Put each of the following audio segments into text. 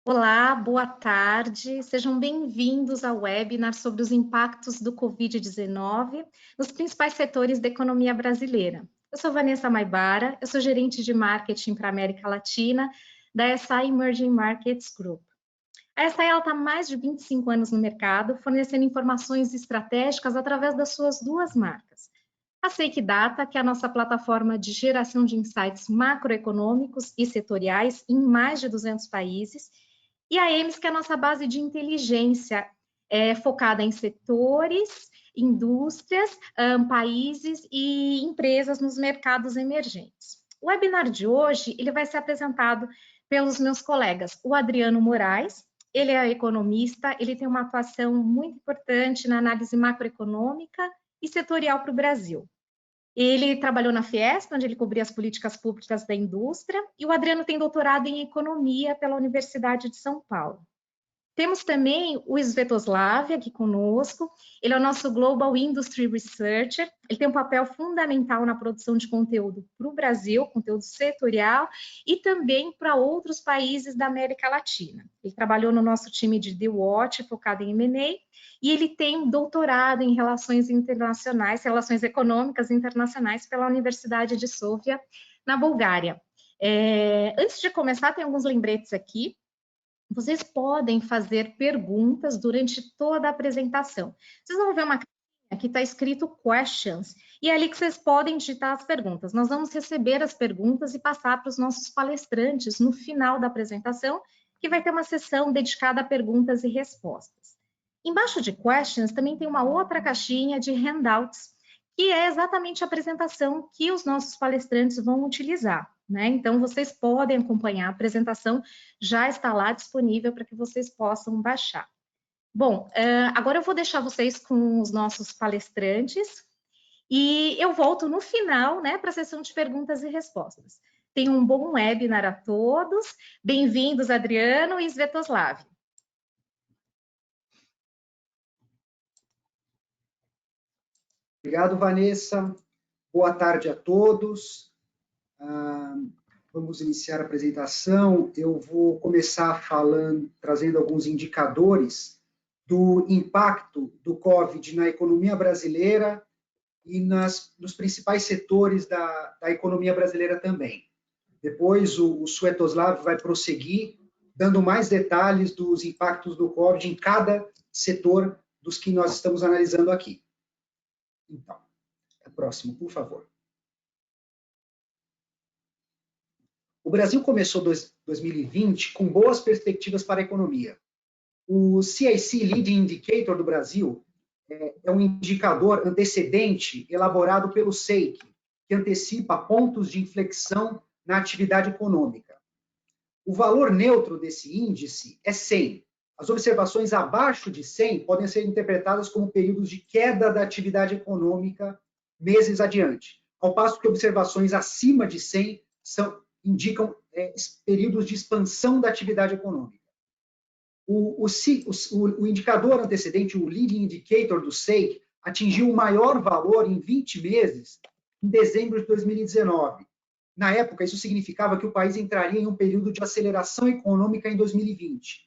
Olá, boa tarde. Sejam bem-vindos ao webinar sobre os impactos do Covid-19 nos principais setores da economia brasileira. Eu sou Vanessa Maibara, eu sou gerente de marketing para a América Latina da SI Emerging Markets Group. A SI está há mais de 25 anos no mercado, fornecendo informações estratégicas através das suas duas marcas. A Seik Data, que é a nossa plataforma de geração de insights macroeconômicos e setoriais em mais de 200 países, e a EMS, que é a nossa base de inteligência, focada em setores, indústrias, países e empresas nos mercados emergentes. O webinar de hoje ele vai ser apresentado pelos meus colegas, o Adriano Moraes. Ele é economista, ele tem uma atuação muito importante na análise macroeconômica e setorial para o Brasil. Ele trabalhou na Fiesp, onde ele cobria as políticas públicas da indústria, e o Adriano tem doutorado em economia pela Universidade de São Paulo. Temos também o Svetoslav aqui conosco, ele é o nosso Global Industry Researcher, ele tem um papel fundamental na produção de conteúdo para o Brasil, conteúdo setorial, e também para outros países da América Latina. Ele trabalhou no nosso time de The Watch, focado em M&A, e ele tem doutorado em relações internacionais, relações econômicas internacionais pela Universidade de Sofia, na Bulgária. Antes de começar, tem alguns lembretes aqui. Vocês podem fazer perguntas durante toda a apresentação. Vocês vão ver uma caixinha que está escrito questions, e é ali que vocês podem digitar as perguntas. Nós vamos receber as perguntas e passar para os nossos palestrantes no final da apresentação, que vai ter uma sessão dedicada a perguntas e respostas. Embaixo de questions também tem uma outra caixinha de handouts, que é exatamente a apresentação que os nossos palestrantes vão utilizar. Então, vocês podem acompanhar a apresentação, já está lá disponível para que vocês possam baixar. Bom, agora eu vou deixar vocês com os nossos palestrantes e eu volto no final, para a sessão de perguntas e respostas. Tenham um bom webinar a todos. Bem-vindos, Adriano e Svetoslav. Obrigado, Vanessa. Boa tarde a todos. Vamos iniciar a apresentação. Eu vou começar trazendo alguns indicadores do impacto do COVID na economia brasileira e nos principais setores da economia brasileira também. Depois, o Svetoslav vai prosseguir, dando mais detalhes dos impactos do COVID em cada setor dos que nós estamos analisando aqui. Então, próximo, por favor. O Brasil começou 2020 com boas perspectivas para a economia. O CIC Leading Indicator do Brasil é um indicador antecedente elaborado pelo SEIC, que antecipa pontos de inflexão na atividade econômica. O valor neutro desse índice é 100. As observações abaixo de 100 podem ser interpretadas como períodos de queda da atividade econômica meses adiante, ao passo que observações acima de 100 indicam períodos de expansão da atividade econômica. O indicador antecedente, o Leading Indicator do SEIC, atingiu o maior valor em 20 meses em dezembro de 2019. Na época, isso significava que o país entraria em um período de aceleração econômica em 2020,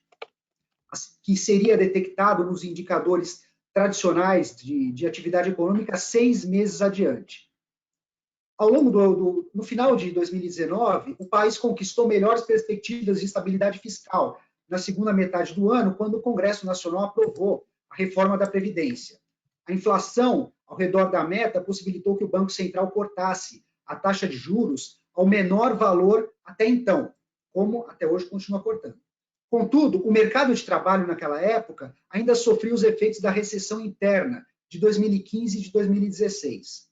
que seria detectado nos indicadores tradicionais de atividade econômica 6 meses adiante. Ao longo no final de 2019, o país conquistou melhores perspectivas de estabilidade fiscal na segunda metade do ano, quando o Congresso Nacional aprovou a reforma da Previdência. A inflação ao redor da meta possibilitou que o Banco Central cortasse a taxa de juros ao menor valor até então, como até hoje continua cortando. Contudo, o mercado de trabalho naquela época ainda sofria os efeitos da recessão interna de 2015 e de 2016.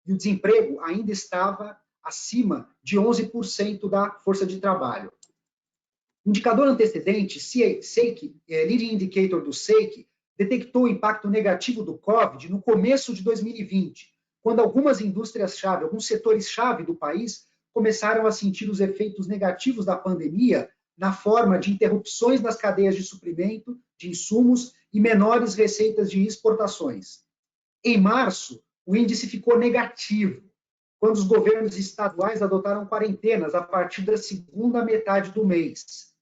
E o desemprego ainda estava acima de 11% da força de trabalho. O indicador antecedente, SEIC, Leading Indicator do SEIC, detectou o impacto negativo do COVID no começo de 2020, quando algumas indústrias-chave, alguns setores-chave do país começaram a sentir os efeitos negativos da pandemia na forma de interrupções nas cadeias de suprimento de insumos e menores receitas de exportações. Em março, o índice ficou negativo, quando os governos estaduais adotaram quarentenas a partir da segunda metade do mês.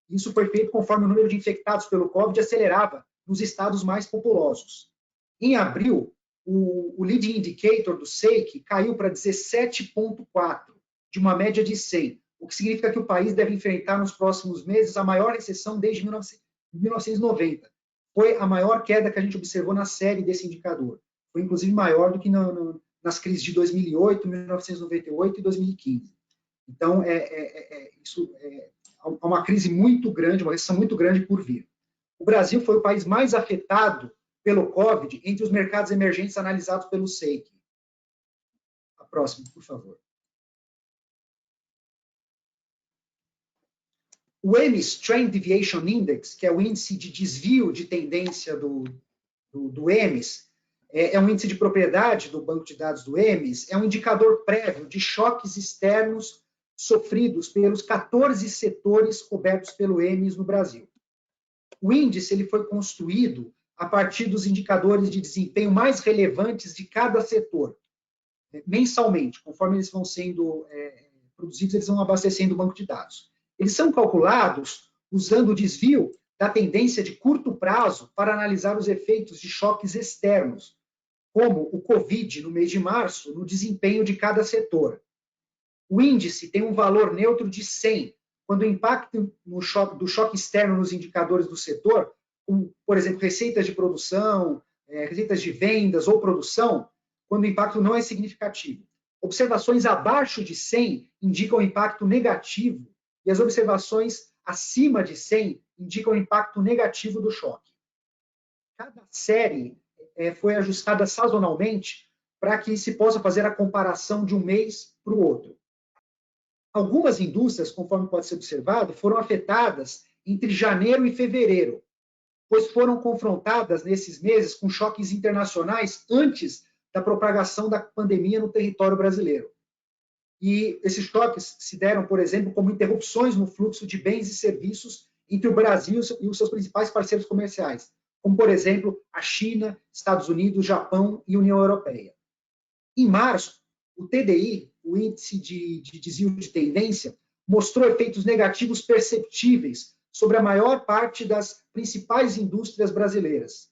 Isso foi feito conforme o número de infectados pelo Covid acelerava nos estados mais populosos. Em abril, o leading indicator do SEIC caiu para 17,4, de uma média de 100, o que significa que o país deve enfrentar nos próximos meses a maior recessão desde 1990. Foi a maior queda que a gente observou na série desse indicador. Foi, inclusive, maior do que nas crises de 2008, 1998 e 2015. Então, isso é uma crise muito grande, uma recessão muito grande por vir. O Brasil foi o país mais afetado pelo Covid entre os mercados emergentes analisados pelo SEIC. A próxima, por favor. O EMIS Trend Deviation Index, que é o índice de desvio de tendência do EMIS, é um índice de propriedade do banco de dados do EMIS, é um indicador prévio de choques externos sofridos pelos 14 setores cobertos pelo EMIS no Brasil. O índice ele foi construído a partir dos indicadores de desempenho mais relevantes de cada setor, mensalmente, conforme eles vão sendo produzidos, eles vão abastecendo o banco de dados. Eles são calculados usando o desvio da tendência de curto prazo para analisar os efeitos de choques externos, como o Covid, no mês de março, no desempenho de cada setor. O índice tem um valor neutro de 100, quando o impacto do choque externo nos indicadores do setor, como, por exemplo, receitas de produção, receitas de vendas ou produção, quando o impacto não é significativo. Observações abaixo de 100 indicam impacto negativo e as observações acima de 100 indicam impacto negativo do choque. Cada série foi ajustada sazonalmente para que se possa fazer a comparação de um mês para o outro. Algumas indústrias, conforme pode ser observado, foram afetadas entre janeiro e fevereiro, pois foram confrontadas nesses meses com choques internacionais antes da propagação da pandemia no território brasileiro. E esses choques se deram, por exemplo, como interrupções no fluxo de bens e serviços entre o Brasil e os seus principais parceiros comerciais, como, por exemplo, a China, Estados Unidos, Japão e União Europeia. Em março, o TDI, o Índice de Desvio de Tendência, mostrou efeitos negativos perceptíveis sobre a maior parte das principais indústrias brasileiras,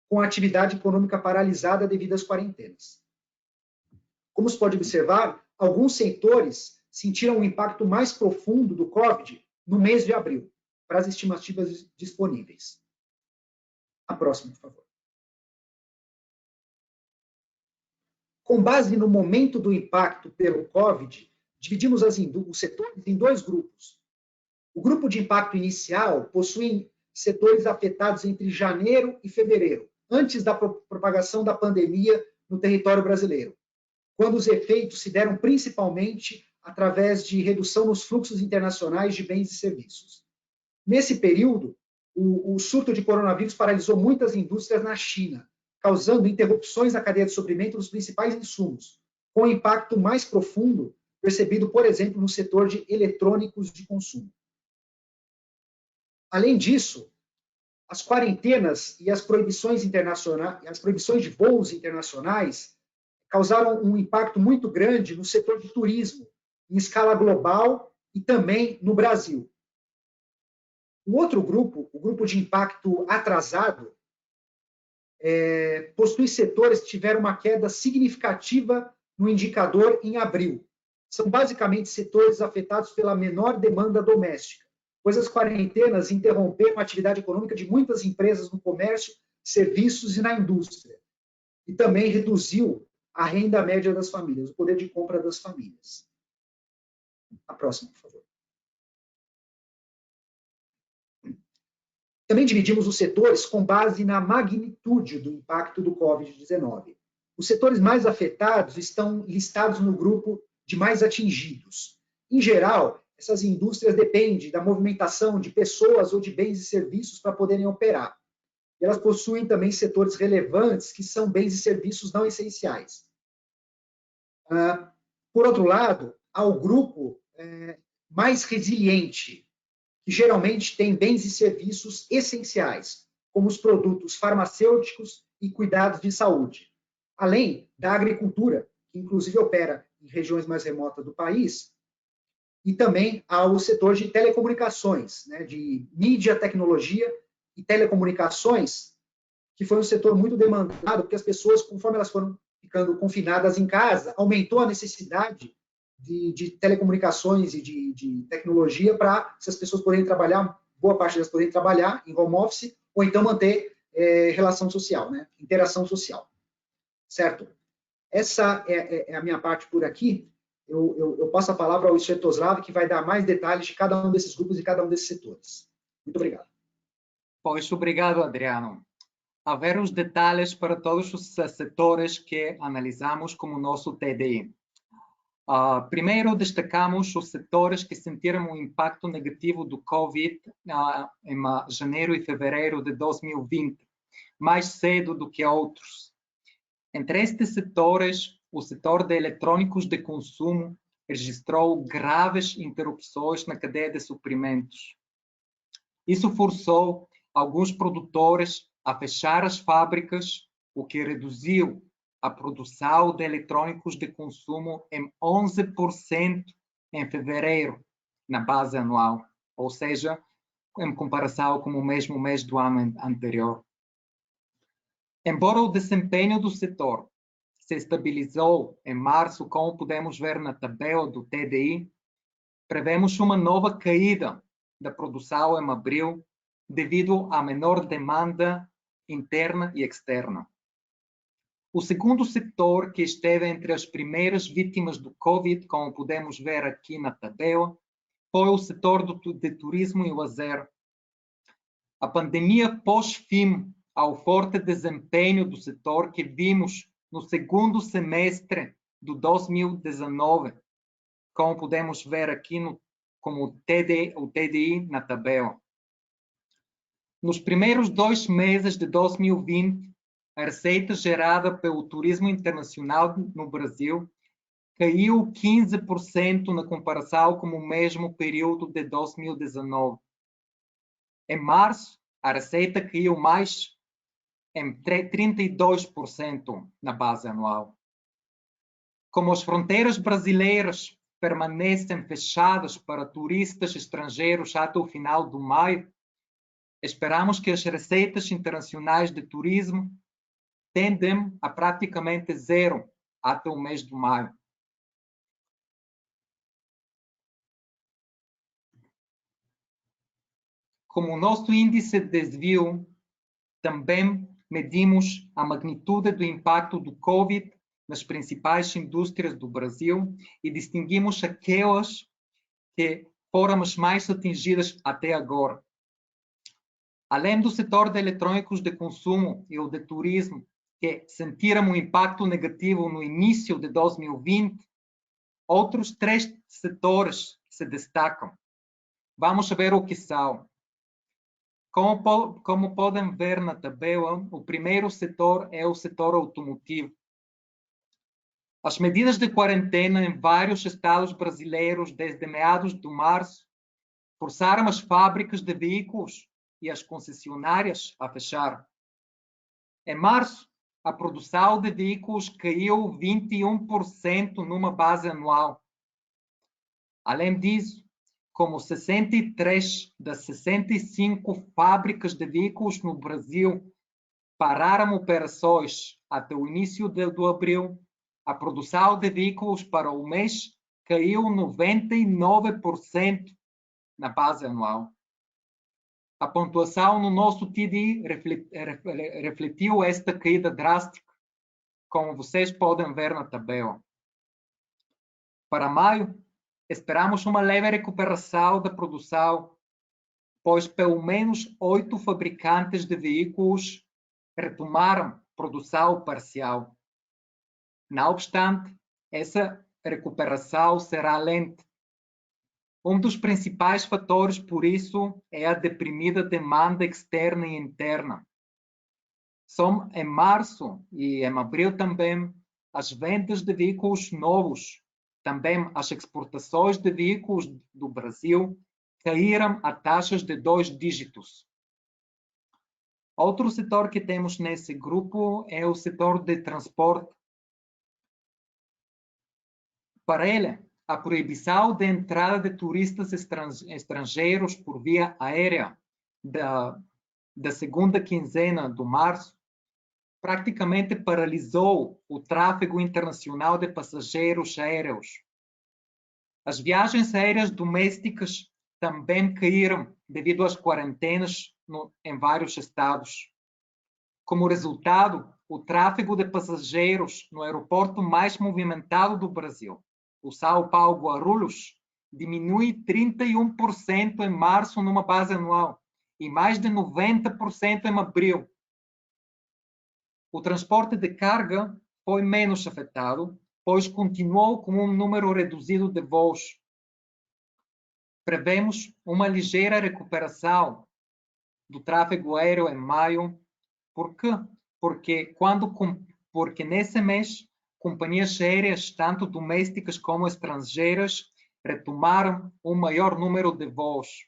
com a atividade econômica paralisada devido às quarentenas. Como se pode observar, alguns setores sentiram um impacto mais profundo do Covid no mês de abril, para as estimativas disponíveis. A próxima, por favor. Com base no momento do impacto pelo Covid, dividimos os setores em dois grupos. O grupo de impacto inicial possui setores afetados entre janeiro e fevereiro, antes da propagação da pandemia no território brasileiro, quando os efeitos se deram principalmente através de redução nos fluxos internacionais de bens e serviços. Nesse período, o surto de coronavírus paralisou muitas indústrias na China, causando interrupções na cadeia de suprimento dos principais insumos, com impacto mais profundo percebido, por exemplo, no setor de eletrônicos de consumo. Além disso, as quarentenas e as proibições internacionais, as proibições de voos internacionais causaram um impacto muito grande no setor de turismo, em escala global e também no Brasil. O outro grupo, o grupo de impacto atrasado, possui setores que tiveram uma queda significativa no indicador em abril. São basicamente setores afetados pela menor demanda doméstica, pois as quarentenas interromperam a atividade econômica de muitas empresas no comércio, serviços e na indústria, e também reduziu a renda média das famílias, o poder de compra das famílias. A próxima, por favor. Também dividimos os setores com base na magnitude do impacto do Covid-19. Os setores mais afetados estão listados no grupo de mais atingidos. Em geral, essas indústrias dependem da movimentação de pessoas ou de bens e serviços para poderem operar. E elas possuem também setores relevantes que são bens e serviços não essenciais. Por outro lado, há o grupo mais resiliente, que geralmente tem bens e serviços essenciais, como os produtos farmacêuticos e cuidados de saúde, além da agricultura, que inclusive opera em regiões mais remotas do país, e também ao setor de telecomunicações, né, de mídia, tecnologia e telecomunicações, que foi um setor muito demandado, porque as pessoas, conforme elas foram ficando confinadas em casa, aumentou a necessidade de telecomunicações e de tecnologia para essas pessoas poderem trabalhar, boa parte delas poderem trabalhar em home office, ou então manter relação social, né, interação social. Certo? Essa é a minha parte por aqui. Eu passo a palavra ao Sviatoslav, que vai dar mais detalhes de cada um desses grupos e cada um desses setores. Muito obrigado. Pois, obrigado, Adriano. A ver os detalhes para todos os setores que analisamos como nosso TDI. Primeiro, destacamos os setores que sentiram o impacto negativo do Covid em janeiro e fevereiro de 2020, mais cedo do que outros. Entre estes setores, o setor de eletrônicos de consumo registrou graves interrupções na cadeia de suprimentos. Isso forçou alguns produtores a fechar as fábricas, o que reduziu a produção de eletrônicos de consumo em 11% em fevereiro, na base anual, ou seja, em comparação com o mesmo mês do ano anterior. Embora o desempenho do setor se estabilizou em março, como podemos ver na tabela do TDI, prevemos uma nova caída da produção em abril devido à menor demanda interna e externa. O segundo setor que esteve entre as primeiras vítimas do Covid, como podemos ver aqui na tabela, foi o setor de turismo e lazer. A pandemia pôs fim ao forte desempenho do setor que vimos no segundo semestre de 2019, como podemos ver aqui como o TDI na tabela. Nos primeiros 2 meses de 2020, a receita gerada pelo turismo internacional no Brasil caiu 15% na comparação com o mesmo período de 2019. Em março, a receita caiu mais em 32% na base anual. Como as fronteiras brasileiras permanecem fechadas para turistas estrangeiros até o final de maio, esperamos que as receitas internacionais de turismo tendem a praticamente zero até o mês de maio. Como o nosso índice de desvio, também medimos a magnitude do impacto do Covid nas principais indústrias do Brasil e distinguimos aquelas que foram as mais atingidas até agora. Além do setor de eletrônicos de consumo e o de turismo, que sentiram um impacto negativo no início de 2020, outros 3 setores se destacam. Vamos ver o que são. Como podem ver na tabela, o primeiro setor é o setor automotivo. As medidas de quarentena em vários estados brasileiros desde meados de março forçaram as fábricas de veículos e as concessionárias a fechar. Em março, a produção de veículos caiu 21% numa base anual. Além disso, como 63 das 65 fábricas de veículos no Brasil pararam operações até o início de abril, a produção de veículos para o mês caiu 99% na base anual. A pontuação no nosso TDI refletiu esta caída drástica, como vocês podem ver na tabela. Para maio, esperamos uma leve recuperação da produção, pois pelo menos 8 fabricantes de veículos retomaram produção parcial. Não obstante, essa recuperação será lenta. Um dos principais fatores, por isso, é a deprimida demanda externa e interna. Só em março e em abril também, as vendas de veículos novos, também as exportações de veículos do Brasil, caíram a taxas de 2 dígitos. Outro setor que temos nesse grupo é o setor de transporte. Para ele, a proibição de entrada de turistas estrangeiros por via aérea da segunda quinzena de março praticamente paralisou o tráfego internacional de passageiros aéreos. As viagens aéreas domésticas também caíram devido às quarentenas em vários estados. Como resultado, o tráfego de passageiros no aeroporto mais movimentado do Brasil, o São Paulo Guarulhos, diminui 31% em março numa base anual e mais de 90% em abril. O transporte de carga foi menos afetado, pois continuou com um número reduzido de voos. Prevemos uma ligeira recuperação do tráfego aéreo em maio. Por quê? Porque nesse mês, companhias aéreas, tanto domésticas como estrangeiras, retomaram um maior número de voos.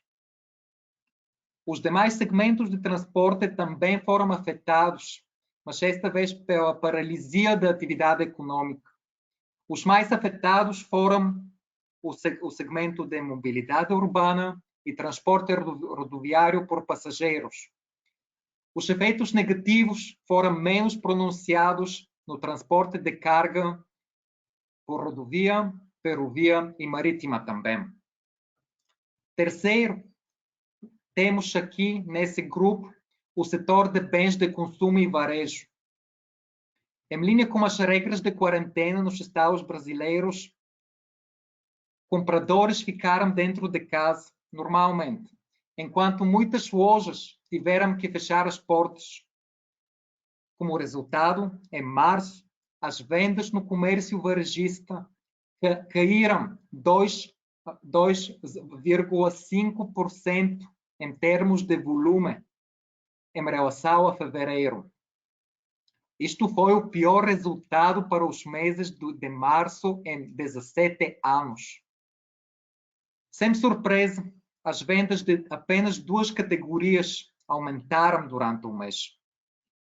Os demais segmentos de transporte também foram afetados, mas esta vez pela paralisia da atividade econômica. Os mais afetados foram o segmento de mobilidade urbana e transporte rodoviário por passageiros. Os efeitos negativos foram menos pronunciados no transporte de carga por rodovia, ferrovia e marítima também. Terceiro, temos aqui nesse grupo o setor de bens de consumo e varejo. Em linha com as regras de quarentena nos estados brasileiros, compradores ficaram dentro de casa normalmente, enquanto muitas lojas tiveram que fechar as portas. Como resultado, em março, as vendas no comércio varejista caíram 2,5% em termos de volume em relação a fevereiro. Isto foi o pior resultado para os meses de março em 17 anos. Sem surpresa, as vendas de apenas duas categorias aumentaram durante o mês.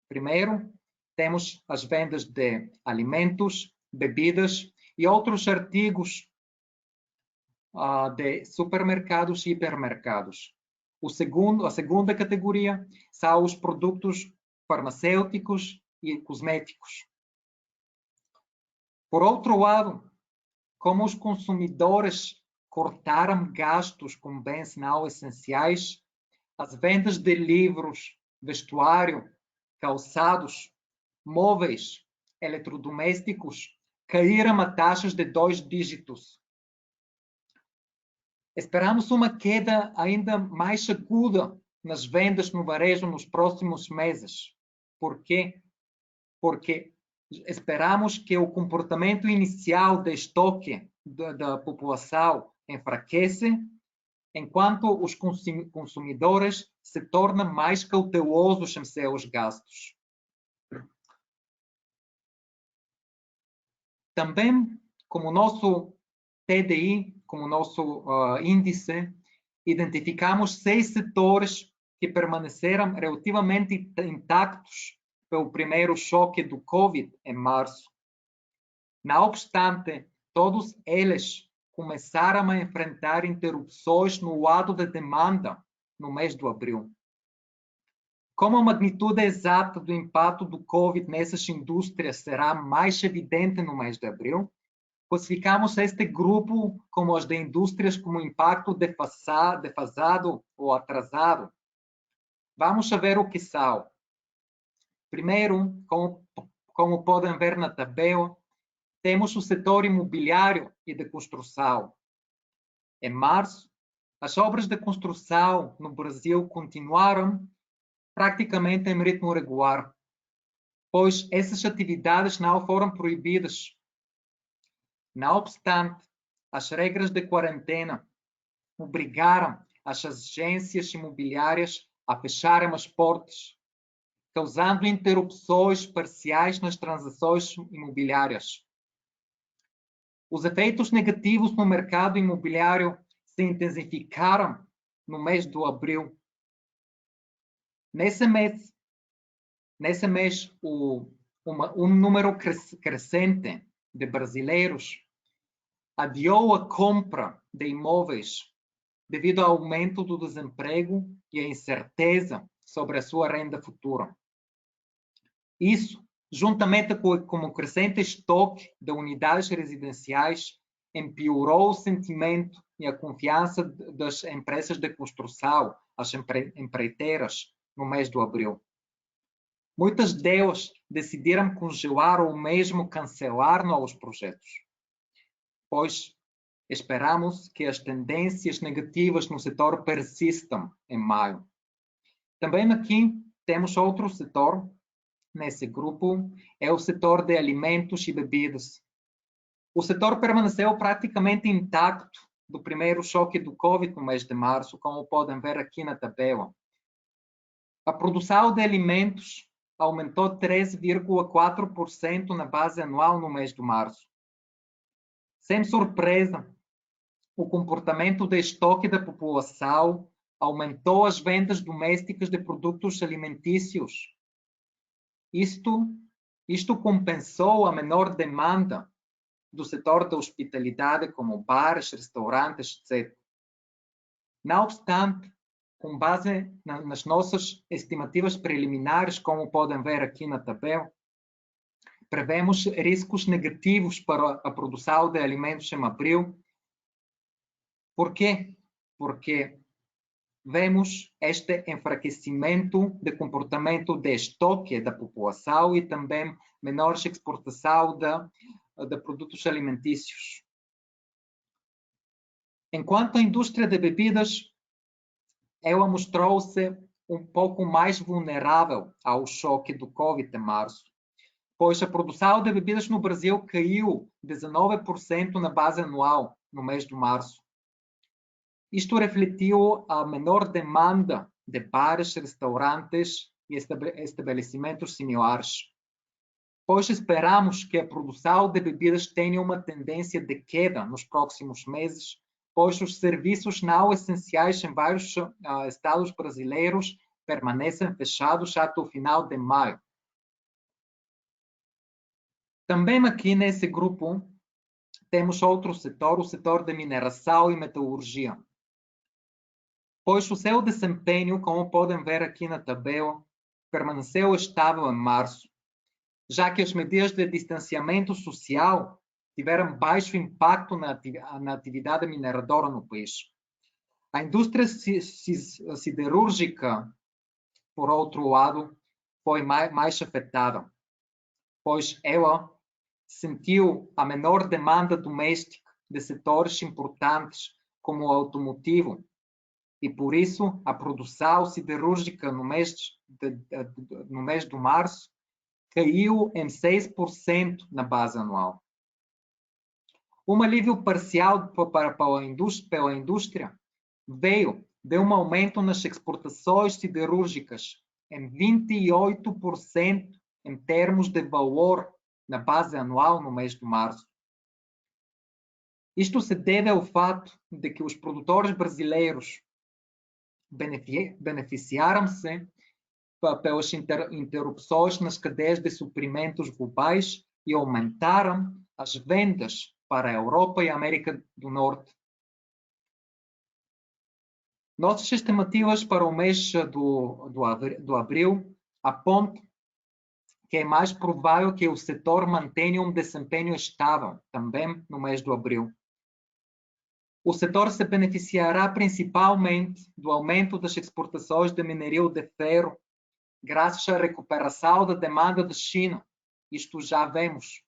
Primeiro, temos as vendas de alimentos, bebidas e outros artigos de supermercados e hipermercados. A segunda categoria são os produtos farmacêuticos e cosméticos. Por outro lado, como os consumidores cortaram gastos com bens não essenciais, as vendas de livros, vestuário, calçados, móveis, eletrodomésticos caíram a taxas de 2 dígitos. Esperamos uma queda ainda mais aguda nas vendas no varejo nos próximos meses. Por quê? Porque esperamos que o comportamento inicial de estoque da população enfraquece, enquanto os consumidores se tornam mais cautelosos em seus gastos. Também, como nosso TDI, como nosso índice, identificamos 6 setores que permaneceram relativamente intactos pelo primeiro choque do Covid em março. Não obstante, todos eles começaram a enfrentar interrupções no lado da demanda no mês de abril. Como a magnitude exata do impacto do Covid nessas indústrias será mais evidente no mês de abril, classificamos este grupo como as de indústrias com impacto defasado ou atrasado. Vamos ver o que são. Primeiro, como podem ver na tabela, temos o setor imobiliário e de construção. Em março, as obras de construção no Brasil continuaram praticamente em ritmo regular, pois essas atividades não foram proibidas. Não obstante, as regras de quarentena obrigaram as agências imobiliárias a fecharem as portas, causando interrupções parciais nas transações imobiliárias. Os efeitos negativos no mercado imobiliário se intensificaram no mês de abril. Nesse mês um número crescente de brasileiros adiou a compra de imóveis devido ao aumento do desemprego e a incerteza sobre a sua renda futura. Isso, juntamente com o crescente estoque de unidades residenciais, empeorou o sentimento e a confiança das empresas de construção, as empreiteiras, no mês de abril. Muitas delas decidiram congelar ou mesmo cancelar novos projetos, pois esperamos que as tendências negativas no setor persistam em maio. Também aqui temos outro setor, nesse grupo, é o setor de alimentos e bebidas. O setor permaneceu praticamente intacto do primeiro choque do Covid no mês de março, como podem ver aqui na tabela. A produção de alimentos aumentou 13,4% na base anual no mês de março. Sem surpresa, o comportamento de estoque da população aumentou as vendas domésticas de produtos alimentícios. Isto compensou a menor demanda do setor da hospitalidade, como bares, restaurantes, etc. Não obstante, com base nas nossas estimativas preliminares, como podem ver aqui na tabela, prevemos riscos negativos para a produção de alimentos em abril. Por quê? Porque vemos este enfraquecimento de comportamento de estoque da população e também menor exportação de produtos alimentícios. Enquanto a indústria de bebidas, ela mostrou-se um pouco mais vulnerável ao choque do Covid em março, pois a produção de bebidas no Brasil caiu 19% na base anual no mês de março. Isto refletiu a menor demanda de bares, restaurantes e estabelecimentos similares, pois esperamos que a produção de bebidas tenha uma tendência de queda nos próximos meses, pois os serviços não essenciais em vários estados brasileiros permanecem fechados até o final de maio. Também aqui nesse grupo temos outro setor, o setor de mineração e metalurgia, pois o seu desempenho, como podem ver aqui na tabela, permaneceu estável em março, já que as medidas de distanciamento social tiveram baixo impacto na atividade mineradora no país. A indústria siderúrgica, por outro lado, foi mais afetada, pois ela sentiu a menor demanda doméstica de setores importantes como o automotivo, e por isso a produção siderúrgica no mês de março caiu em 6% na base anual. Um alívio parcial pela indústria veio de um aumento nas exportações siderúrgicas em 28% em termos de valor na base anual no mês de março. Isto se deve ao fato de que os produtores brasileiros beneficiaram-se pelas interrupções nas cadeias de suprimentos globais e aumentaram as vendas para a Europa e a América do Norte. Nossas estimativas para o mês do abril apontam que é mais provável que o setor mantenha um desempenho estável também no mês de abril. O setor se beneficiará principalmente do aumento das exportações de minério de ferro, graças à recuperação da demanda da China. Isto já vemos.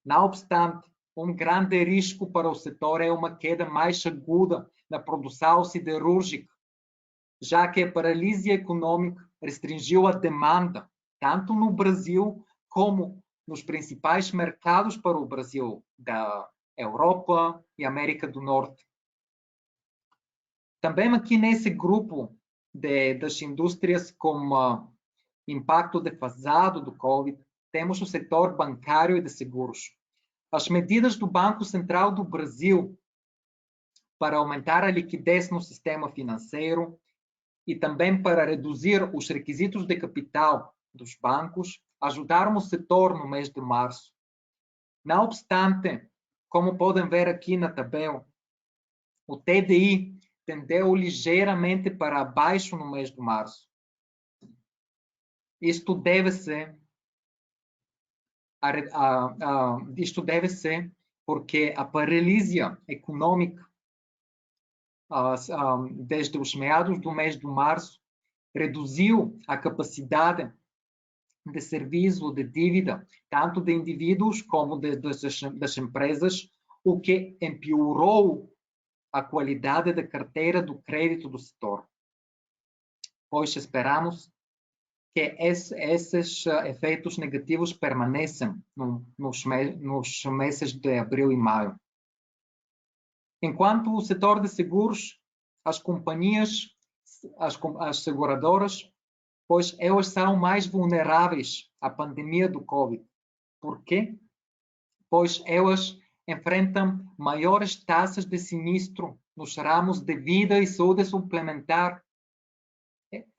Não obstante, um grande risco para o setor é uma queda mais aguda na produção siderúrgica, já que a paralisia econômica restringiu a demanda, tanto no Brasil como nos principais mercados para o Brasil, da Europa e América do Norte. Também aqui nesse grupo das indústrias com impacto defasado do Covid, temos o setor bancário e de seguros. As medidas do Banco Central do Brasil para aumentar a liquidez no sistema financeiro e também para reduzir os requisitos de capital dos bancos ajudaram o setor no mês de março. Não obstante, como podem ver aqui na tabela, o TDI tendeu ligeiramente para baixo no mês de março. Isto deve-se porque a paralisia econômica desde os meados do mês de março reduziu a capacidade de serviço de dívida, tanto de indivíduos como das empresas, o que empeorou a qualidade da carteira do crédito do setor. Pois esperamos que esses efeitos negativos permaneçam nos meses de abril e maio. Enquanto o setor de seguros, as companhias, as seguradoras, pois elas são mais vulneráveis à pandemia do Covid. Por quê? Pois elas enfrentam maiores taxas de sinistro nos ramos de vida e saúde suplementar.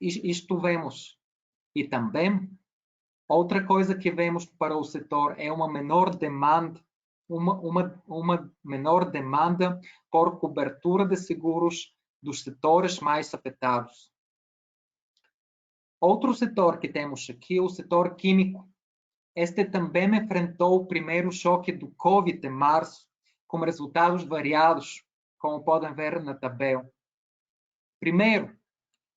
Isto vemos. E também, outra coisa que vemos para o setor é uma menor demanda, uma menor demanda por cobertura de seguros dos setores mais afetados. Outro setor que temos aqui é o setor químico. Este também enfrentou o primeiro choque do Covid em março, com resultados variados, como podem ver na tabela. Primeiro,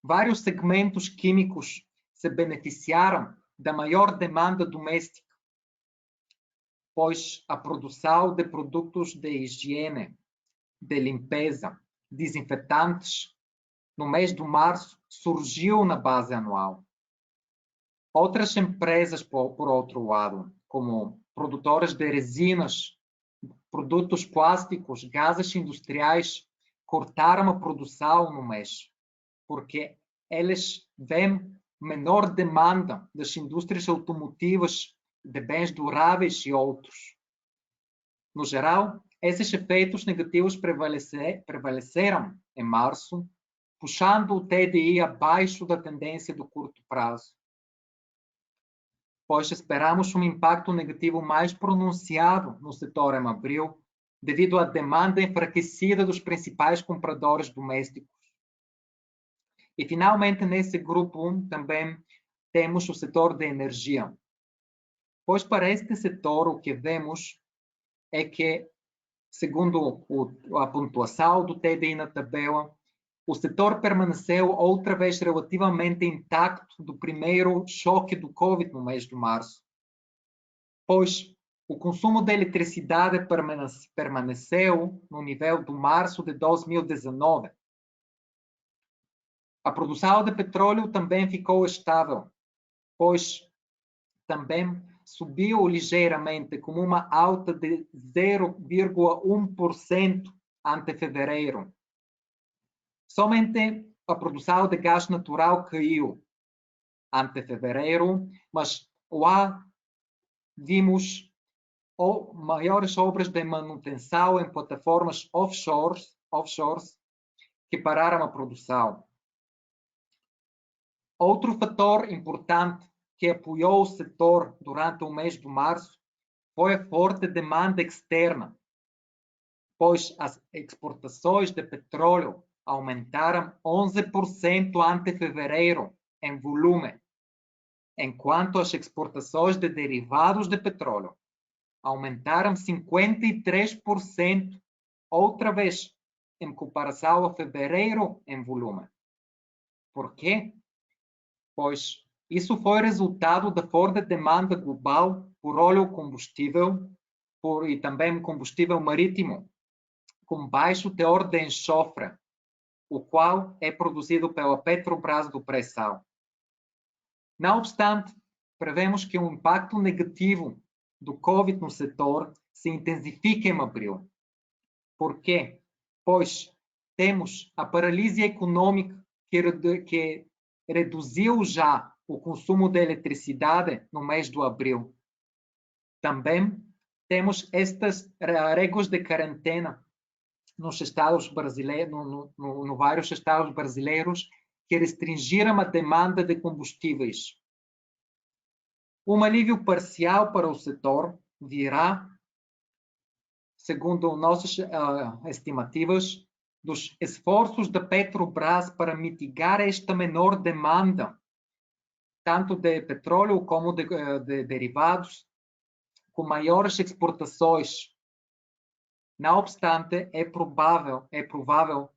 vários segmentos químicos se beneficiaram da maior demanda doméstica, pois a produção de produtos de higiene, de limpeza, desinfetantes, no mês de março, surgiu na base anual. Outras empresas, por outro lado, como produtoras de resinas, produtos plásticos, gases industriais, cortaram a produção no mês, porque eles veem menor demanda das indústrias automotivas, de bens duráveis e outros. No geral, esses efeitos negativos prevaleceram em março, puxando o TDI abaixo da tendência do curto prazo. Pois esperamos um impacto negativo mais pronunciado no setor em abril, devido à demanda enfraquecida dos principais compradores domésticos. E, finalmente, nesse grupo 1 também temos o setor de energia. Pois para este setor o que vemos é que, segundo a pontuação do TDI na tabela, o setor permaneceu outra vez relativamente intacto do primeiro choque do Covid no mês de março, pois o consumo de eletricidade permaneceu no nível do março de 2019. A produção de petróleo também ficou estável, pois também subiu ligeiramente, com uma alta de 0,1% ante fevereiro. Somente a produção de gás natural caiu ante fevereiro, mas lá vimos maiores obras de manutenção em plataformas offshores que pararam a produção. Outro fator importante que apoiou o setor durante o mês de março foi a forte demanda externa, pois as exportações de petróleo aumentaram 11% ante fevereiro em volume, enquanto as exportações de derivados de petróleo aumentaram 53%, outra vez, em comparação a fevereiro em volume. Por quê? Pois isso foi resultado da forte demanda global por óleo combustível e também combustível marítimo, com baixo teor de enxofre, o qual é produzido pela Petrobras do pré-sal. Não obstante, prevemos que o impacto negativo do Covid no setor se intensifique em abril. Por quê? Pois temos a paralisia econômica que reduziu já o consumo de eletricidade no mês de abril. Também temos estas regras de quarentena nos estados brasileiros, no vários estados brasileiros, que restringiram a demanda de combustíveis. Um alívio parcial para o setor virá segundo nossas estimativas, dos esforços da Petrobras para mitigar esta menor demanda, tanto de petróleo como de derivados, com maiores exportações. Não obstante, é provável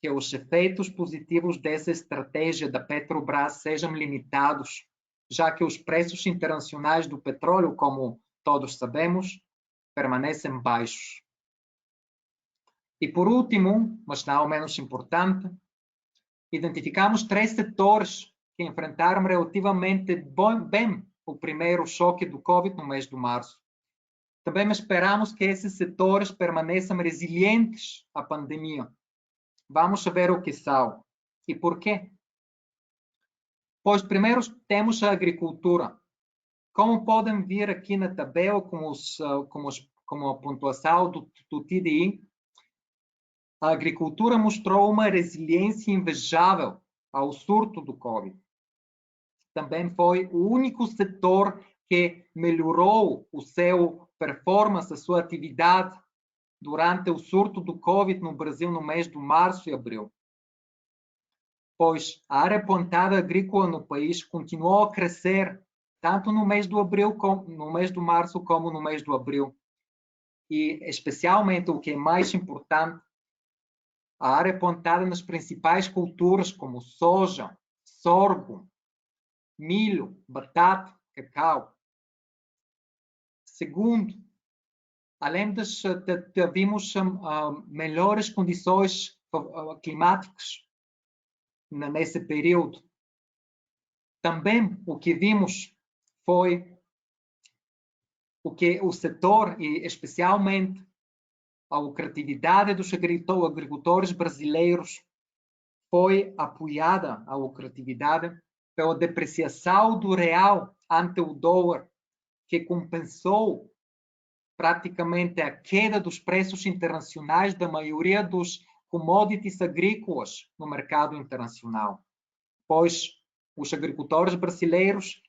que os efeitos positivos dessa estratégia da Petrobras sejam limitados, já que os preços internacionais do petróleo, como todos sabemos, permanecem baixos. E por último, mas não menos importante, identificamos 3 setores que enfrentaram relativamente bem o primeiro choque do Covid no mês de março. Também esperamos que esses setores permaneçam resilientes à pandemia. Vamos ver o que são e por quê. Pois primeiro temos a agricultura. Como podem ver aqui na tabela, como a pontuação do TDI, a agricultura mostrou uma resiliência invejável ao surto do Covid. Também foi o único setor que melhorou o seu performance, a sua atividade durante o surto do Covid no Brasil no mês de março e abril. Pois a área plantada agrícola no país continuou a crescer tanto no mês de abril, no mês de março, como no mês de abril. E especialmente o que é mais importante, a área plantada nas principais culturas como soja, sorgo, milho, batata, cacau. Segundo, além de vimos melhores condições climáticas nesse período, também o que vimos foi o que o setor, e especialmente a lucratividade dos agricultores brasileiros, foi apoiada a lucratividade pela depreciação do real ante o dólar, que compensou praticamente a queda dos preços internacionais da maioria dos commodities agrícolas no mercado internacional, pois os agricultores brasileiros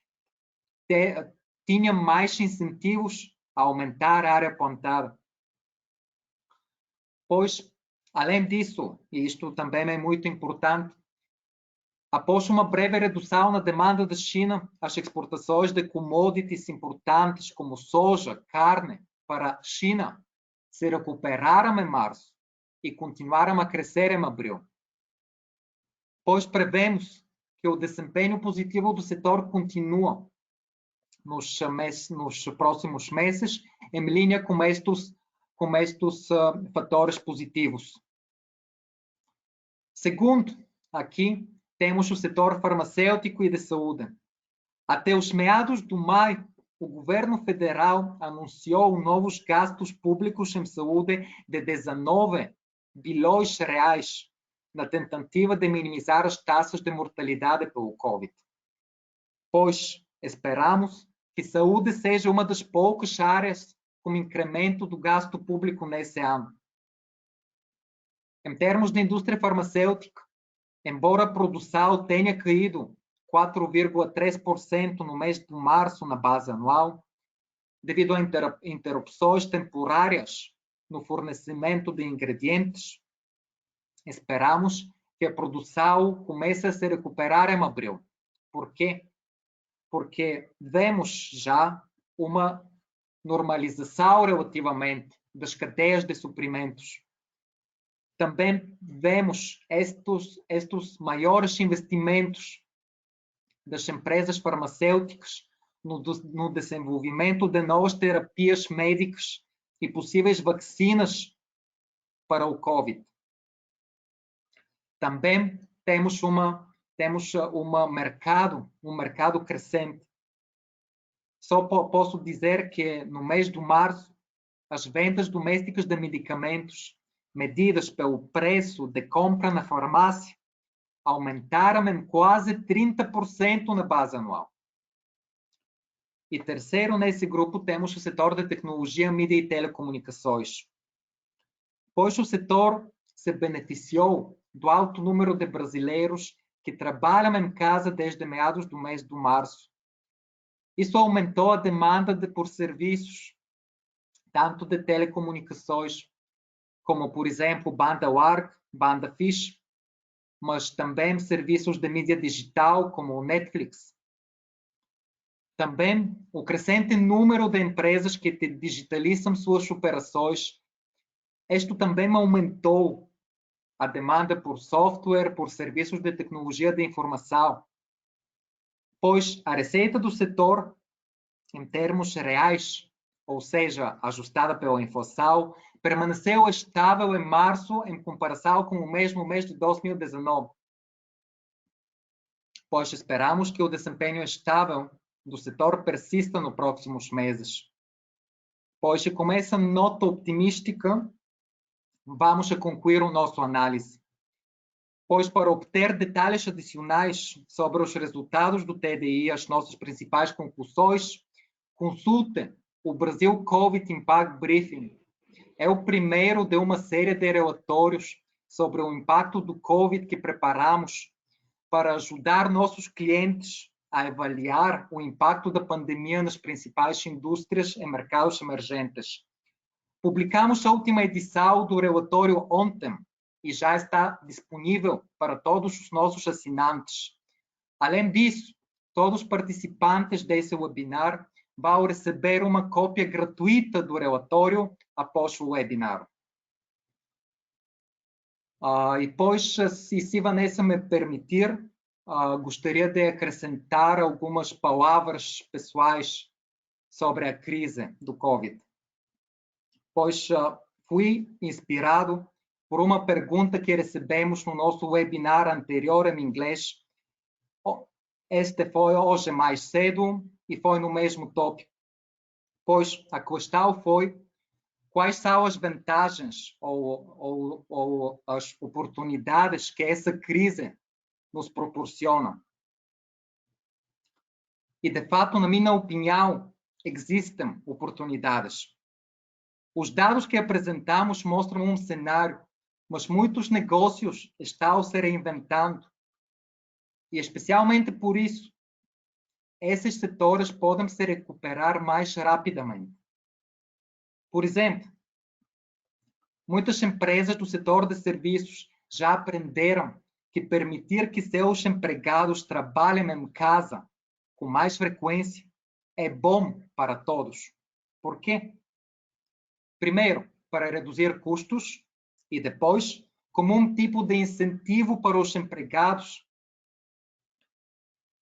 tinham mais incentivos a aumentar a área plantada. Pois, além disso, e isto também é muito importante, após uma breve redução na demanda da China, as exportações de commodities importantes como soja, carne, para a China se recuperaram em março e continuaram a crescer em abril. Pois prevemos que o desempenho positivo do setor continua nos próximos meses, em linha com estes fatores positivos. Segundo, aqui temos o setor farmacêutico e de saúde. Até os meados de maio, o governo federal anunciou novos gastos públicos em saúde de 19 bilhões de reais, na tentativa de minimizar as taxas de mortalidade pelo Covid. Pois esperamos que saúde seja uma das poucas áreas com incremento do gasto público nesse ano. Em termos de indústria farmacêutica, embora a produção tenha caído 4,3% no mês de março na base anual, devido a interrupções temporárias no fornecimento de ingredientes, esperamos que a produção comece a se recuperar em abril. Por quê? Porque vemos já uma normalização relativamente das cadeias de suprimentos. Também vemos estes maiores investimentos das empresas farmacêuticas no desenvolvimento de novas terapias médicas e possíveis vacinas para o Covid. Também temos um mercado crescente. Só posso dizer que no mês de março, as vendas domésticas de medicamentos medidas pelo preço de compra na farmácia aumentaram em quase 30% na base anual. E terceiro, nesse grupo, temos o setor de tecnologia, mídia e telecomunicações. Pois o setor se beneficiou do alto número de brasileiros que trabalham em casa desde meados do mês de março. Isso aumentou a demanda por serviços, tanto de telecomunicações, como, por exemplo, banda larga, banda fixa, mas também serviços de mídia digital, como o Netflix. Também o crescente número de empresas que digitalizam suas operações. Isto também aumentou a demanda por software, por serviços de tecnologia de informação, pois a receita do setor, em termos reais, ou seja, ajustada pela inflação, permaneceu estável em março em comparação com o mesmo mês de 2019, pois esperamos que o desempenho estável do setor persista nos próximos meses. Pois com essa nota optimística, vamos a concluir o nosso análise. Pois para obter detalhes adicionais sobre os resultados do TDI, as nossas principais conclusões, consulte o Brasil COVID Impact Briefing. É o primeiro de uma série de relatórios sobre o impacto do COVID que preparamos para ajudar nossos clientes a avaliar o impacto da pandemia nas principais indústrias e mercados emergentes. Publicamos a última edição do relatório ontem e já está disponível para todos os nossos assinantes. Além disso, todos os participantes desse webinar vão receber uma cópia gratuita do relatório após o webinar. E depois, se Vanessa me permitir, gostaria de acrescentar algumas palavras pessoais sobre a crise do Covid. Pois fui inspirado por uma pergunta que recebemos no nosso webinar anterior em inglês. Este foi hoje mais cedo e foi no mesmo tópico. Pois a questão foi: quais são as vantagens ou as oportunidades que essa crise nos proporciona? E, de fato, na minha opinião, existem oportunidades. Os dados que apresentamos mostram um cenário, mas muitos negócios estão se reinventando. E, especialmente por isso, esses setores podem se recuperar mais rapidamente. Por exemplo, muitas empresas do setor de serviços já aprenderam que permitir que seus empregados trabalhem em casa com mais frequência é bom para todos. Por quê? Primeiro, para reduzir custos e depois, como um tipo de incentivo para os empregados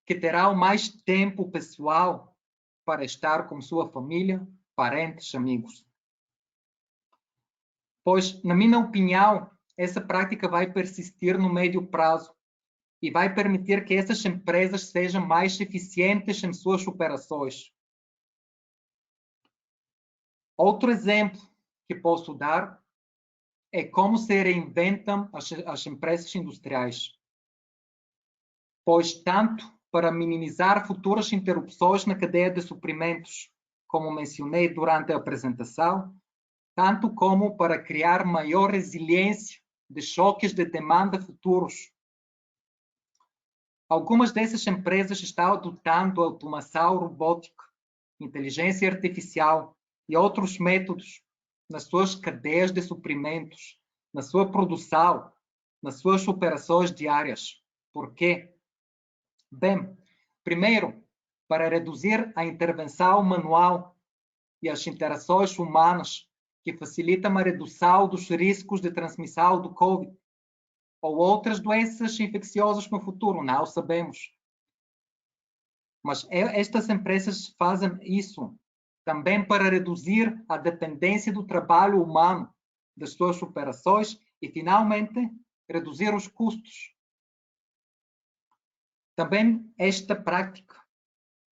que terão mais tempo pessoal para estar com sua família, parentes, amigos. Pois, na minha opinião, essa prática vai persistir no médio prazo e vai permitir que essas empresas sejam mais eficientes em suas operações. Outro exemplo que posso dar é como se reinventam as empresas industriais. Pois tanto para minimizar futuras interrupções na cadeia de suprimentos, como mencionei durante a apresentação, tanto como para criar maior resiliência de choques de demanda futuros. Algumas dessas empresas estão adotando automação robótica, inteligência artificial e outros métodos nas suas cadeias de suprimentos, na sua produção, nas suas operações diárias. Por quê? Bem, primeiro, para reduzir a intervenção manual e as interações humanas, que facilitam a redução dos riscos de transmissão do COVID ou outras doenças infecciosas no futuro, não sabemos. Mas estas empresas fazem isso também para reduzir a dependência do trabalho humano das suas operações e, finalmente, reduzir os custos. Também esta prática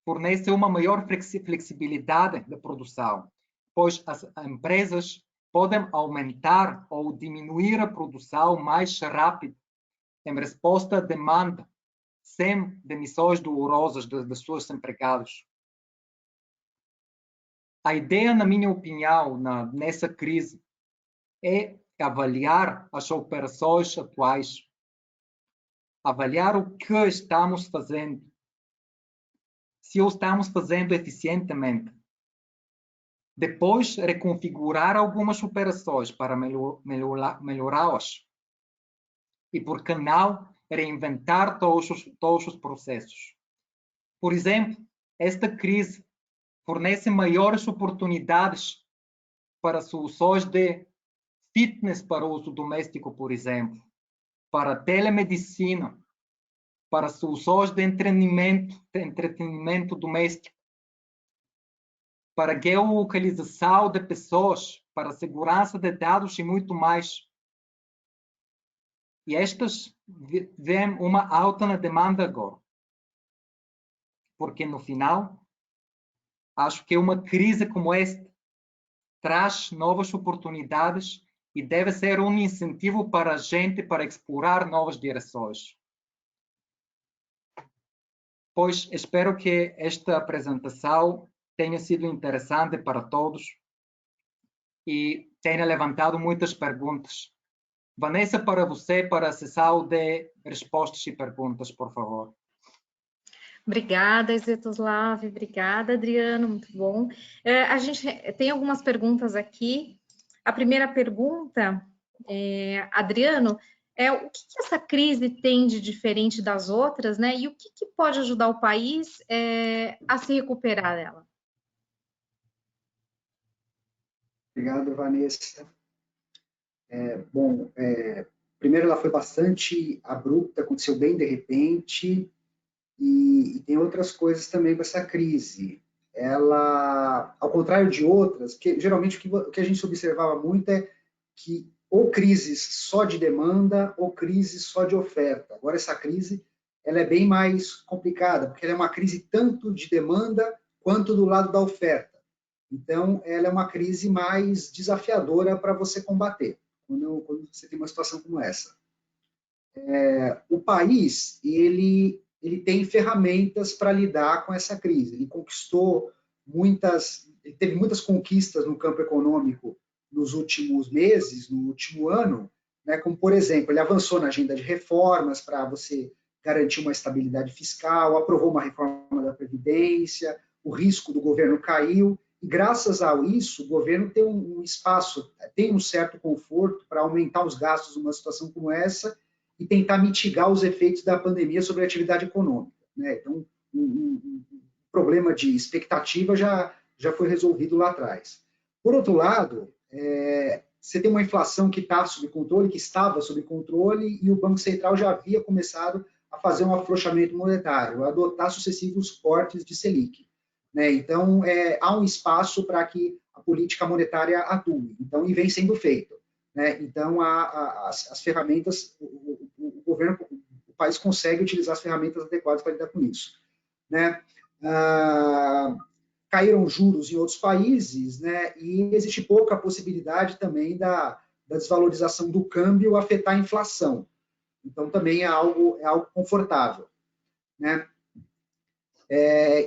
fornece uma maior flexibilidade da produção, pois as empresas podem aumentar ou diminuir a produção mais rápido em resposta à demanda, sem demissões dolorosas dos seus empregados. A ideia, na minha opinião, nessa crise, é avaliar as operações atuais, avaliar o que estamos fazendo, se o estamos fazendo eficientemente. Depois, reconfigurar algumas operações para melhorá-las. E, por que não, reinventar todos os processos. Por exemplo, esta crise fornece maiores oportunidades para soluções de fitness para uso doméstico, por exemplo, para telemedicina, para soluções de entretenimento doméstico, para geolocalização de pessoas, para segurança de dados e muito mais. E estas vêm uma alta na demanda agora. Porque, no final, acho que uma crise como esta traz novas oportunidades e deve ser um incentivo para a gente para explorar novas direções. Pois espero que esta apresentação tenha sido interessante para todos e tenha levantado muitas perguntas. Vanessa, para você, para a sessão de respostas e perguntas, por favor. Obrigada, Svetoslav, obrigada, Adriano, muito bom. A gente tem algumas perguntas aqui. A primeira pergunta, Adriano, o que essa crise tem de diferente das outras, né? E o que pode ajudar o país a se recuperar dela? Obrigado, Vanessa. Primeiro, ela foi bastante abrupta, aconteceu bem de repente, e tem outras coisas também com essa crise. Ela, ao contrário de outras, que geralmente o que a gente observava muito é que ou crises só de demanda ou crises só de oferta. Agora, essa crise ela é bem mais complicada, porque ela é uma crise tanto de demanda quanto do lado da oferta. Então, ela é uma crise mais desafiadora para você combater, quando você tem uma situação como essa. O país, ele tem ferramentas para lidar com essa crise. Ele conquistou ele teve muitas conquistas no campo econômico nos últimos meses, no último ano, né? Como, por exemplo, ele avançou na agenda de reformas para você garantir uma estabilidade fiscal, aprovou uma reforma da Previdência, o risco do governo caiu, e graças a isso, o governo tem um espaço, tem um certo conforto para aumentar os gastos numa situação como essa e tentar mitigar os efeitos da pandemia sobre a atividade econômica, né? Então, um problema de expectativa já foi resolvido lá atrás. Por outro lado, você tem uma inflação que está sob controle, que estava sob controle, e o Banco Central já havia começado a fazer um afrouxamento monetário, a adotar sucessivos cortes de Selic, né? Então, há um espaço para que a política monetária atue, então, e vem sendo feito, né? Então, as ferramentas, o governo, o país consegue utilizar as ferramentas adequadas para lidar com isso, né? Caíram juros em outros países, né? E existe pouca possibilidade também da desvalorização do câmbio afetar a inflação. Então, também é algo confortável, né?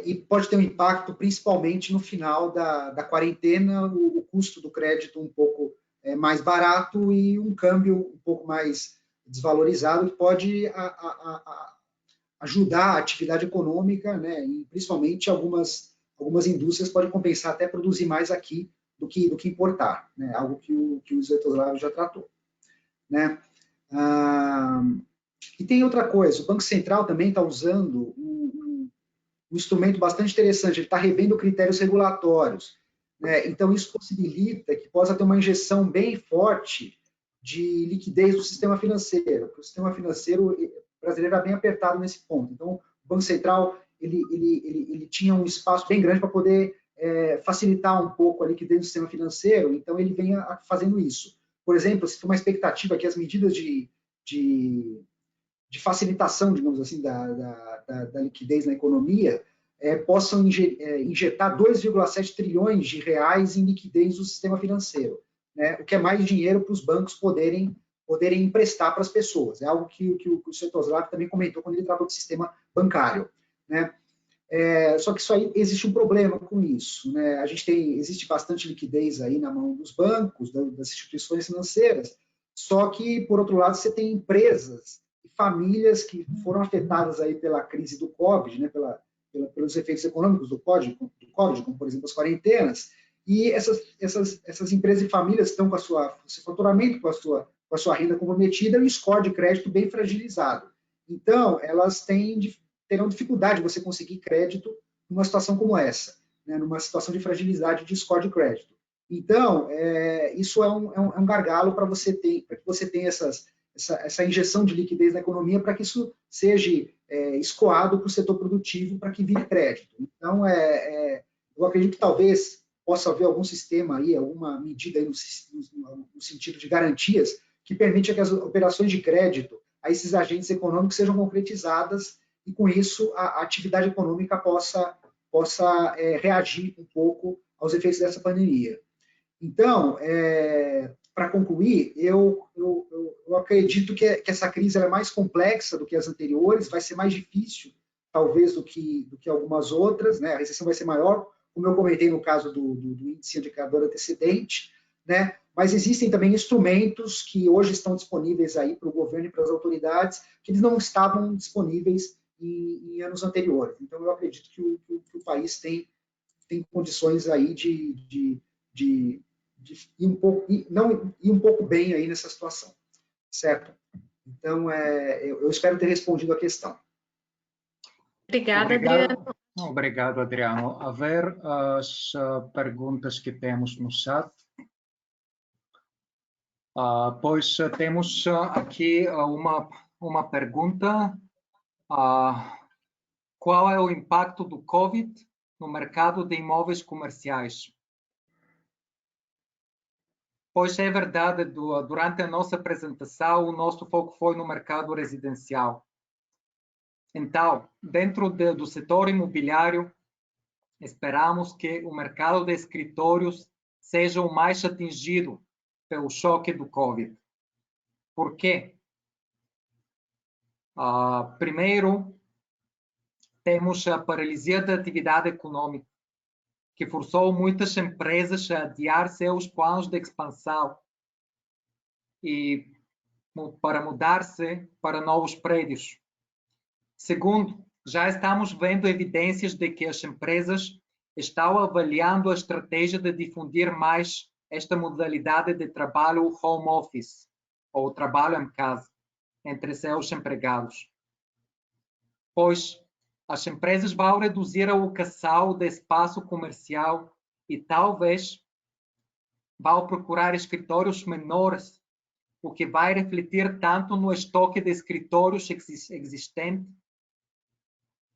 E pode ter um impacto, principalmente no final da quarentena, o custo do crédito um pouco mais barato e um câmbio um pouco mais desvalorizado, que pode ajudar a atividade econômica, né? E principalmente algumas indústrias podem compensar até produzir mais aqui do que importar, né? Algo que o Svetoslav já tratou, né? E tem outra coisa, o Banco Central também está usando um instrumento bastante interessante, ele está revendo critérios regulatórios, né? Então isso possibilita que possa ter uma injeção bem forte de liquidez do sistema financeiro, porque o sistema financeiro brasileiro era bem apertado nesse ponto. Então, o Banco Central ele tinha um espaço bem grande para poder facilitar um pouco a liquidez do sistema financeiro, então ele vem fazendo isso. Por exemplo, se for uma expectativa que as medidas de facilitação, digamos assim, da liquidez na economia possam injetar 2,7 trilhões de reais em liquidez do sistema financeiro, né? O que é mais dinheiro para os bancos poderem emprestar para as pessoas. É algo que o Svetoslav também comentou quando ele tratou do sistema bancário, né? Só que isso aí existe um problema com isso, né? Existe bastante liquidez aí na mão dos bancos, das instituições financeiras, só que, por outro lado, você tem empresas e famílias que foram afetadas aí pela crise do Covid, né? Pelos efeitos econômicos do COVID, como, por exemplo, as quarentenas, e essas empresas e famílias estão com seu faturamento, com a sua renda comprometida e o score de crédito bem fragilizado. Então, elas terão dificuldade de você conseguir crédito numa situação como essa, né, numa situação de fragilidade de score de crédito. Então, isso é um gargalo para que você tenha essa injeção de liquidez na economia, para que isso seja escoado para o setor produtivo, para que vire crédito. Então, eu acredito que talvez possa haver algum sistema aí, alguma medida aí no sentido de garantias que permita que as operações de crédito a esses agentes econômicos sejam concretizadas e, com isso, a atividade econômica possa reagir um pouco aos efeitos dessa pandemia. Então, para concluir, eu acredito que essa crise é mais complexa do que as anteriores, vai ser mais difícil, talvez, do que algumas outras, né? A recessão vai ser maior, como eu comentei no caso do índice indicador antecedente, né? Mas existem também instrumentos que hoje estão disponíveis aí para o governo e para as autoridades, que eles não estavam disponíveis em anos anteriores. Então, eu acredito que o país tem condições aí de ir um pouco bem aí nessa situação, certo? Então, eu espero ter respondido a questão. Obrigada, Adriano. Obrigado, Adriano. A ver as perguntas que temos no chat. Pois temos aqui uma pergunta. Qual é o impacto do Covid no mercado de imóveis comerciais? Pois é verdade, durante a nossa apresentação, o nosso foco foi no mercado residencial. Então, dentro do setor imobiliário, esperamos que o mercado de escritórios seja o mais atingido pelo choque do Covid. Por quê? Primeiro, temos a paralisia da atividade econômica, que forçou muitas empresas a adiar seus planos de expansão e para mudar-se para novos prédios. Segundo, já estamos vendo evidências de que as empresas estão avaliando a estratégia de difundir mais esta modalidade de trabalho home office, ou trabalho em casa, entre seus empregados. Pois as empresas vão reduzir a alocação de espaço comercial e talvez vão procurar escritórios menores, o que vai refletir tanto no estoque de escritórios existente,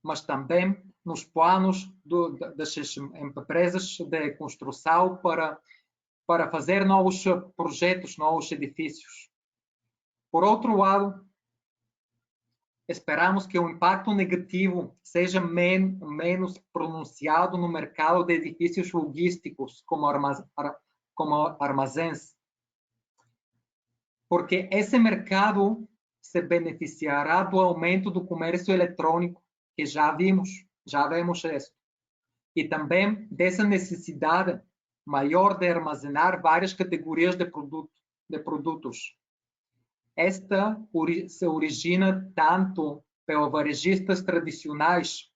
mas também nos planos das empresas de construção para fazer novos projetos, novos edifícios. Por outro lado, esperamos que o impacto negativo seja menos pronunciado no mercado de edifícios logísticos, como armazéns, porque esse mercado se beneficiará do aumento do comércio eletrônico, que já vemos isso, e também dessa necessidade maior de armazenar várias categorias de produtos. Esta se origina tanto pelos varejistas tradicionais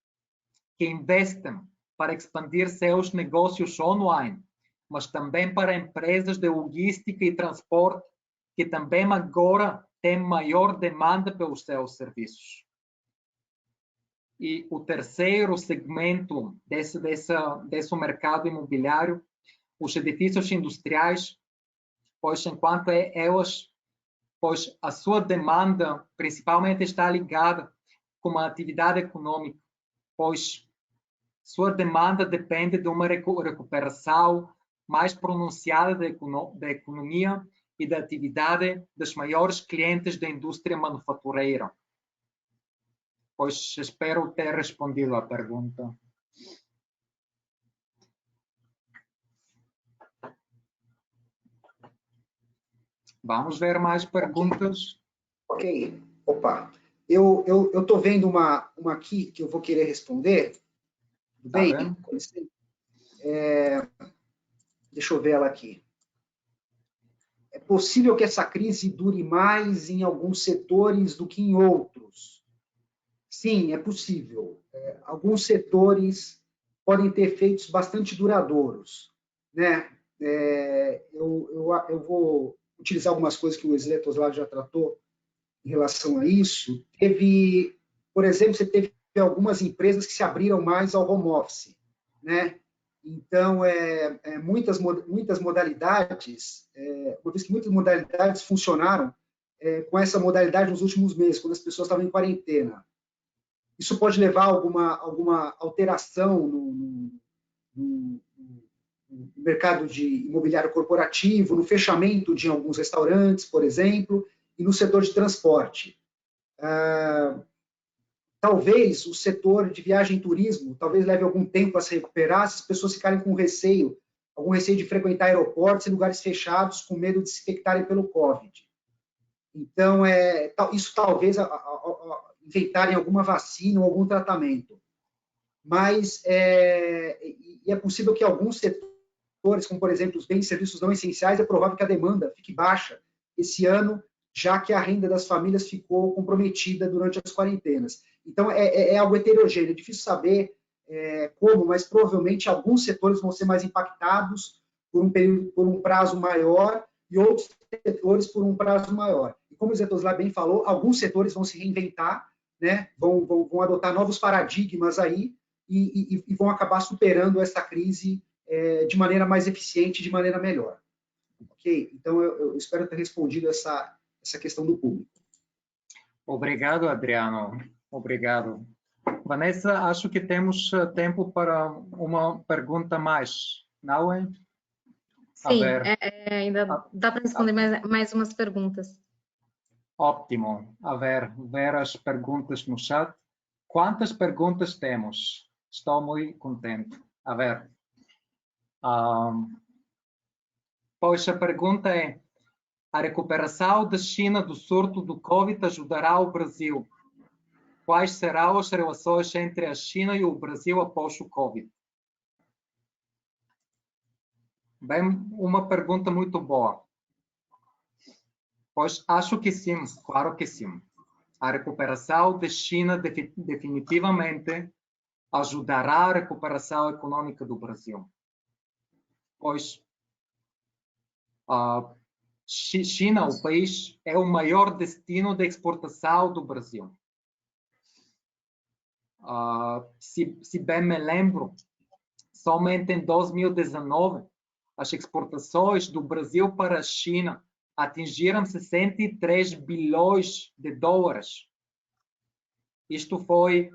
que investem para expandir seus negócios online, mas também para empresas de logística e transporte que também agora têm maior demanda pelos seus serviços. E o terceiro segmento desse mercado imobiliário, os edifícios industriais, pois enquanto pois a sua demanda principalmente está ligada com a atividade econômica, pois sua demanda depende de uma recuperação mais pronunciada da economia e da atividade dos maiores clientes da indústria manufatureira. Pois espero ter respondido à pergunta. Vamos ver mais perguntas. Ok. Opa. Eu estou vendo uma aqui que eu vou querer responder. Tudo bem? Deixa eu ver ela aqui. É possível que essa crise dure mais em alguns setores do que em outros? Sim, é possível. Alguns setores podem ter efeitos bastante duradouros, né? Eu vou utilizar algumas coisas que o Svetoslav já tratou em relação a isso. Por exemplo, você teve algumas empresas que se abriram mais ao home office, né? Então, muitas modalidades, uma vez que muitas modalidades funcionaram com essa modalidade nos últimos meses, quando as pessoas estavam em quarentena. Isso pode levar a alguma alteração no mercado de imobiliário corporativo, no fechamento de alguns restaurantes, por exemplo, e no setor de transporte. Talvez o setor de viagem e turismo, talvez leve algum tempo a se recuperar, se as pessoas ficarem com receio, algum receio de frequentar aeroportos e lugares fechados, com medo de se infectarem pelo Covid. Então, isso talvez inventarem alguma vacina ou algum tratamento. Mas é possível que alguns setores, como, por exemplo, os bens e serviços não essenciais, é provável que a demanda fique baixa esse ano, já que a renda das famílias ficou comprometida durante as quarentenas. Então, é algo heterogêneo, é difícil saber como, mas provavelmente alguns setores vão ser mais impactados por um prazo maior e outros setores por um prazo maior. E como o Svetoslav bem falou, alguns setores vão se reinventar, né? vão adotar novos paradigmas aí e vão acabar superando essa crise de maneira mais eficiente, de maneira melhor. Ok? Então, eu espero ter respondido essa questão do público. Obrigado, Adriano. Obrigado. Vanessa, acho que temos tempo para uma pergunta mais, não é? Sim, ainda dá para responder mais umas perguntas. Ótimo. A ver as perguntas no chat. Quantas perguntas temos? Estou muito contente. A ver. Pois a pergunta é: a recuperação da China do surto do Covid ajudará o Brasil? Quais serão as relações entre a China e o Brasil após o Covid? Bem, uma pergunta muito boa. Pois acho que sim, claro que sim. A recuperação da China definitivamente ajudará a recuperação econômica do Brasil. Pois a China, o país, é o maior destino de exportação do Brasil. Se bem me lembro, somente em 2019, as exportações do Brasil para a China atingiram 63 bilhões de dólares. Isto foi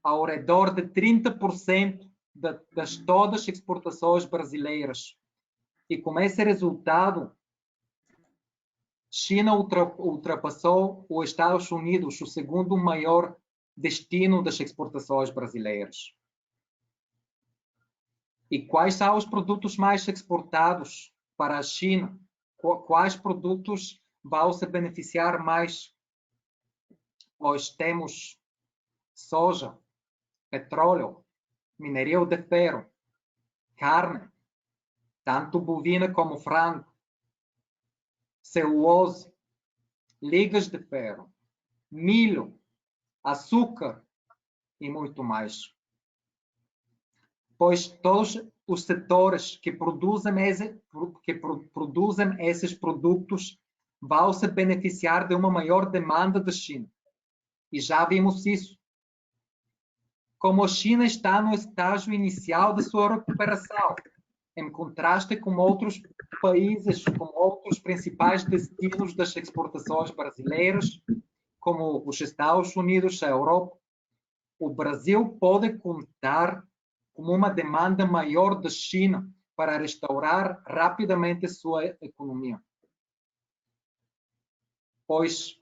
ao redor de 30% das todas as exportações brasileiras. E com esse resultado, China ultrapassou os Estados Unidos, o segundo maior destino das exportações brasileiras. E quais são os produtos mais exportados para a China? Quais produtos vão se beneficiar mais? Pois temos soja, petróleo, minério de ferro, carne, tanto bovina como frango, celulose, ligas de ferro, milho, açúcar e muito mais. Pois todos os setores que produzem esses produtos vão se beneficiar de uma maior demanda da China. E já vimos isso. Como a China está no estágio inicial de sua recuperação, em contraste com outros países, com outros principais destinos das exportações brasileiras, como os Estados Unidos, a Europa, o Brasil pode contar com uma demanda maior da China para restaurar rapidamente sua economia. Pois,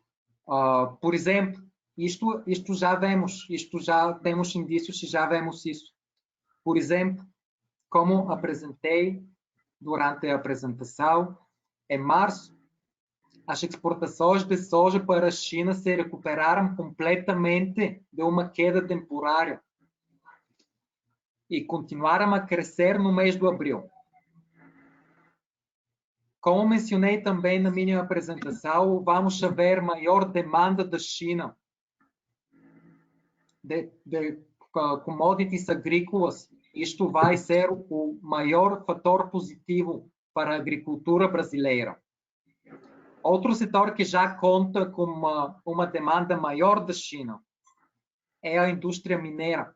por exemplo, isto já vemos, isto já temos indícios e já vemos isso. Por exemplo, como apresentei durante a apresentação, em março, as exportações de soja para a China se recuperaram completamente de uma queda temporária e continuaram a crescer no mês de abril. Como mencionei também na minha apresentação, vamos ver maior demanda da China de commodities agrícolas isto vai ser o maior fator positivo para a agricultura brasileira. Outro setor que já conta com uma demanda maior da China é a indústria mineira,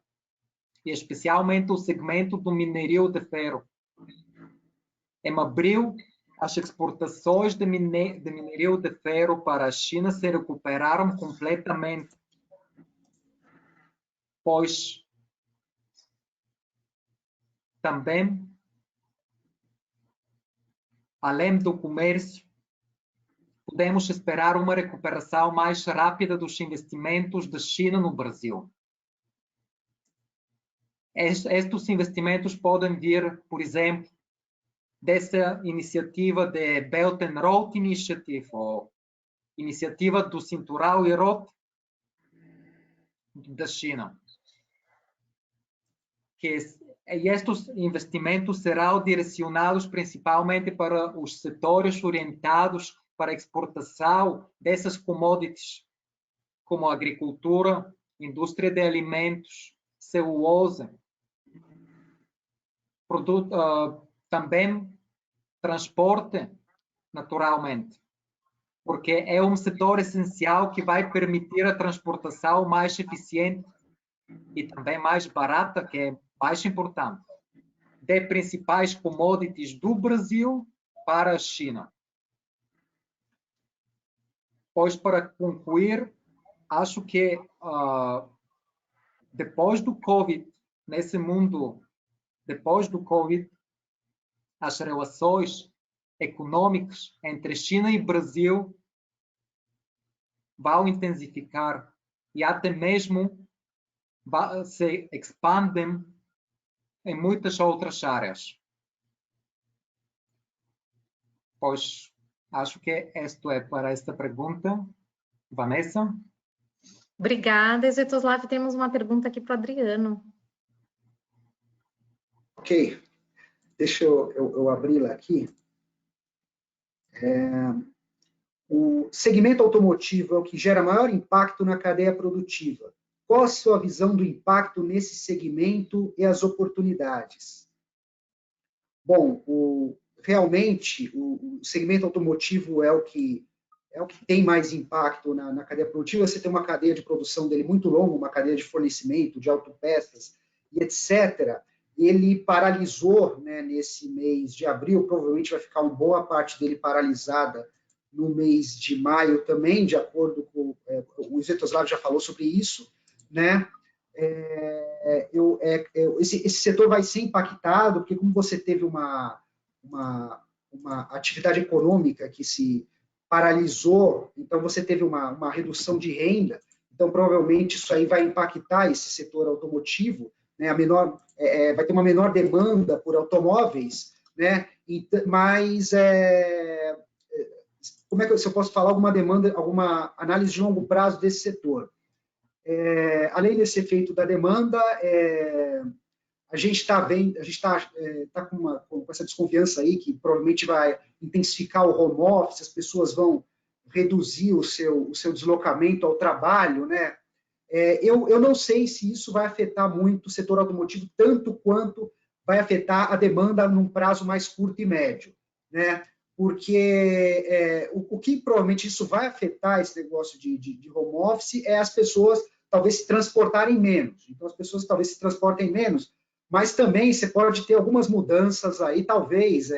e especialmente o segmento do minério de ferro. Em abril, as exportações de minério de ferro para a China se recuperaram completamente, pois também, além do comércio, podemos esperar uma recuperação mais rápida dos investimentos da China no Brasil. Estes investimentos podem vir, por exemplo, dessa iniciativa de Belt and Road Initiative, ou iniciativa do Cinturão Europe da China. E estes investimentos serão direcionados principalmente para os setores orientados para a exportação dessas commodities, como agricultura, indústria de alimentos, celulose, também transporte, naturalmente, porque é um setor essencial que vai permitir a transportação mais eficiente e também mais barata, que é mais importante, de principais commodities do Brasil para a China. Pois, para concluir, acho que depois do Covid, nesse mundo, depois do Covid, as relações econômicas entre China e Brasil vão intensificar e até mesmo se expandem em muitas outras áreas. Pois, acho que isto é para esta pergunta. Vanessa? Obrigada, Sviatoslav. Temos uma pergunta aqui para o Adriano. Ok. Deixa eu abri-la aqui. O segmento automotivo é o que gera maior impacto na cadeia produtiva. Qual a sua visão do impacto nesse segmento e as oportunidades? Bom, realmente, o segmento automotivo é o que tem mais impacto na cadeia produtiva. Você tem uma cadeia de produção dele muito longa, uma cadeia de fornecimento, de autopeças e etc. Ele paralisou, né, nesse mês de abril, provavelmente vai ficar uma boa parte dele paralisada no mês de maio também, de acordo com o Sviatoslav já falou sobre isso, né? Esse setor vai ser impactado, porque como você teve uma atividade econômica que se paralisou, então você teve uma redução de renda, então provavelmente isso aí vai impactar esse setor automotivo, né? Vai ter uma menor demanda por automóveis, né? Mas como é que eu posso falar alguma análise de longo prazo desse setor? Além desse efeito da demanda, a gente está com essa desconfiança aí que provavelmente vai intensificar o home office, as pessoas vão reduzir o seu deslocamento ao trabalho, né? Eu não sei se isso vai afetar muito o setor automotivo, tanto quanto vai afetar a demanda num prazo mais curto e médio, né? Porque o que provavelmente isso vai afetar esse negócio de home office é as pessoas talvez se transportarem menos. Então, as pessoas talvez se transportem menos, mas também você pode ter algumas mudanças aí, talvez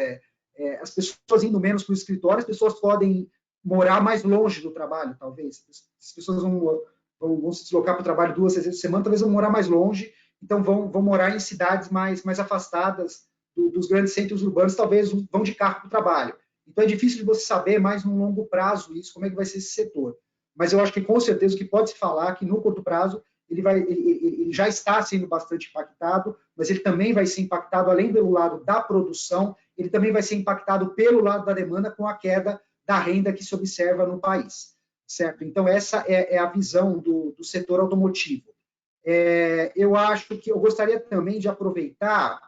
as pessoas indo menos para o escritório, as pessoas podem morar mais longe do trabalho, talvez. As pessoas vão se deslocar para o trabalho 2 vezes por semana, talvez vão morar mais longe, então vão morar em cidades mais afastadas dos grandes centros urbanos, talvez vão de carro para o trabalho. Então, é difícil de você saber mais no longo prazo isso, como é que vai ser esse setor. Mas eu acho que, com certeza, o que pode se falar é que, no curto prazo, ele já está sendo bastante impactado, mas ele também vai ser impactado, além pelo lado da produção, ele também vai ser impactado pelo lado da demanda com a queda da renda que se observa no país, certo? Então, essa é a visão do setor automotivo. Eu acho que eu gostaria também de aproveitar,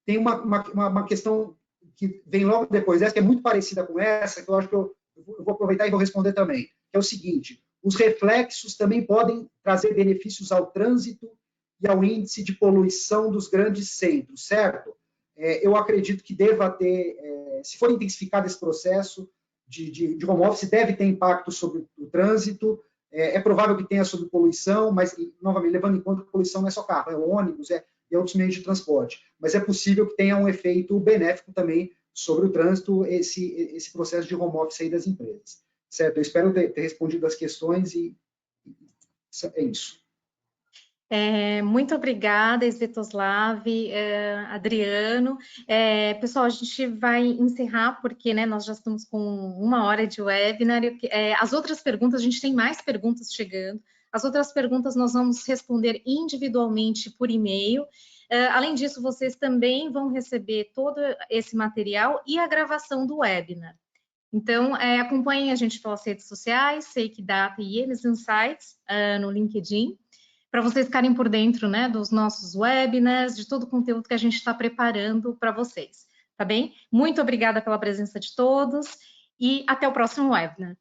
tem uma questão que vem logo depois dessa, que é muito parecida com essa, que eu acho que eu vou aproveitar e vou responder também, que é o seguinte: os reflexos também podem trazer benefícios ao trânsito e ao índice de poluição dos grandes centros, certo? Eu acredito que deva ter, se for intensificado esse processo de home office, deve ter impacto sobre o trânsito, é provável que tenha sobre poluição, mas, novamente, levando em conta que poluição não é só carro, é ônibus, e outros meios de transporte. Mas é possível que tenha um efeito benéfico também sobre o trânsito, esse processo de home office aí das empresas. Certo? Eu espero ter respondido as questões e é isso. Muito obrigada, Svetoslav, Adriano. Pessoal, a gente vai encerrar, porque né, nós já estamos com 1 hora de webinar. As outras perguntas, a gente tem mais perguntas chegando. As outras perguntas nós vamos responder individualmente por e-mail. Além disso, vocês também vão receber todo esse material e a gravação do webinar. Então, acompanhem a gente pelas redes sociais, Fake Data e Eles Insights, no LinkedIn, para vocês ficarem por dentro, né, dos nossos webinars, de todo o conteúdo que a gente está preparando para vocês, tá bem? Muito obrigada pela presença de todos e até o próximo webinar.